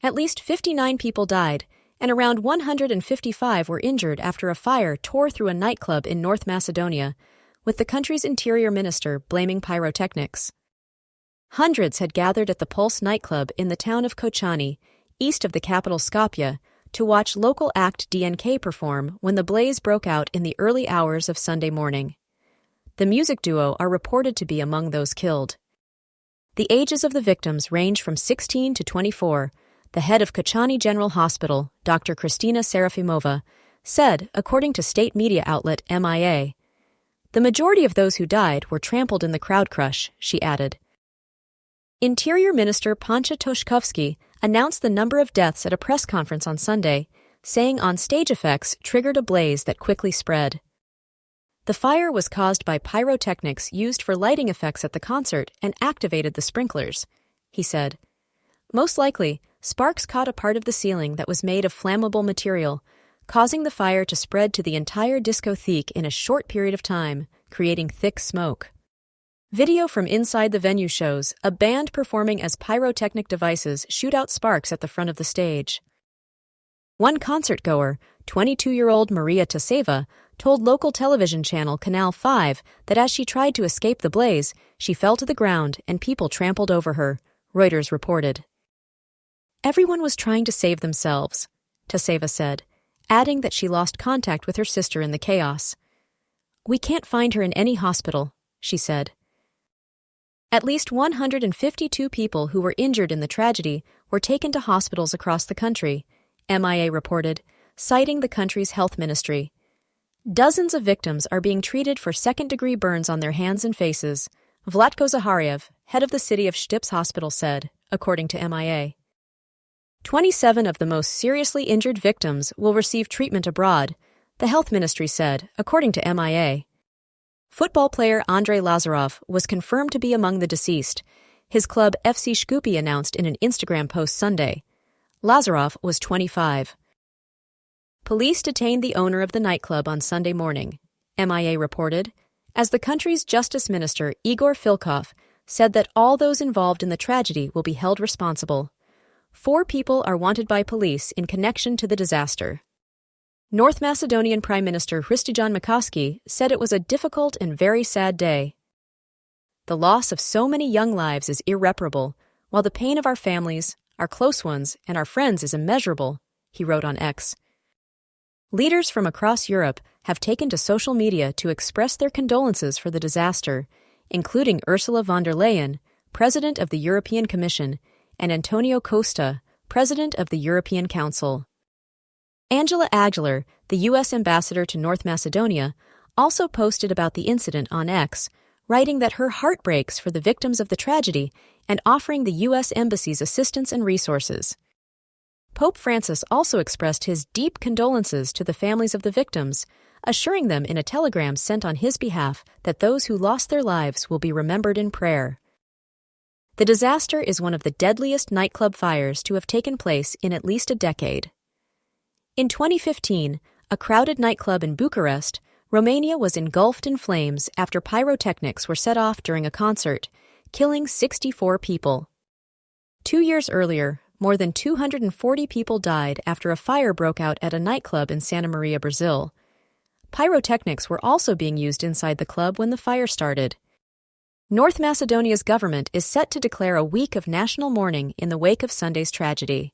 At least 59 people died, and around 155 were injured after a fire tore through a nightclub in North Macedonia, with the country's interior minister blaming pyrotechnics. Hundreds had gathered at the Pulse nightclub in the town of Kočani, east of the capital Skopje, to watch local act DNK perform when the blaze broke out in the early hours of Sunday morning. The music duo are reported to be among those killed. The ages of the victims range from 16 to 24, the head of Kočani General Hospital, Dr. Kristina Serafimova, said, according to state media outlet MIA. The majority of those who died were trampled in the crowd crush, she added. Interior Minister Pancha Toshkovsky announced the number of deaths at a press conference on Sunday, saying on-stage effects triggered a blaze that quickly spread. The fire was caused by pyrotechnics used for lighting effects at the concert and activated the sprinklers, he said. Most likely, sparks caught a part of the ceiling that was made of flammable material, causing the fire to spread to the entire discotheque in a short period of time, creating thick smoke. Video from inside the venue shows a band performing as pyrotechnic devices shoot out sparks at the front of the stage. One concert-goer, 22-year-old Maria Taseva, told local television channel Canal 5 that as she tried to escape the blaze, she fell to the ground and people trampled over her, Reuters reported. Everyone was trying to save themselves, Taseva said, adding that she lost contact with her sister in the chaos. We can't find her in any hospital, she said. At least 152 people who were injured in the tragedy were taken to hospitals across the country, MIA reported, citing the country's health ministry. Dozens of victims are being treated for second-degree burns on their hands and faces, Vlatko Zahariev, head of the city of Štip's hospital, said, according to MIA. 27 of the most seriously injured victims will receive treatment abroad, the health ministry said, according to MIA. Football player Andrei Lazarov was confirmed to be among the deceased, his club FC Shkupi announced in an Instagram post Sunday. Lazarov was 25. Police detained the owner of the nightclub on Sunday morning, MIA reported, as the country's justice minister Igor Filkov said that all those involved in the tragedy will be held responsible. 4 people are wanted by police in connection to the disaster. North Macedonian Prime Minister Hristijan Mikoski said it was a difficult and very sad day. The loss of so many young lives is irreparable, while the pain of our families, our close ones, and our friends is immeasurable, he wrote on X. Leaders from across Europe have taken to social media to express their condolences for the disaster, including Ursula von der Leyen, President of the European Commission, and Antonio Costa, President of the European Council. Angela Aguilar, the U.S. ambassador to North Macedonia, also posted about the incident on X, writing that her heart breaks for the victims of the tragedy and offering the U.S. Embassy's assistance and resources. Pope Francis also expressed his deep condolences to the families of the victims, assuring them in a telegram sent on his behalf that those who lost their lives will be remembered in prayer. The disaster is one of the deadliest nightclub fires to have taken place in at least a decade. In 2015, a crowded nightclub in Bucharest, Romania was engulfed in flames after pyrotechnics were set off during a concert, killing 64 people. 2 years earlier, more than 240 people died after a fire broke out at a nightclub in Santa Maria, Brazil. Pyrotechnics were also being used inside the club when the fire started. North Macedonia's government is set to declare a week of national mourning in the wake of Sunday's tragedy.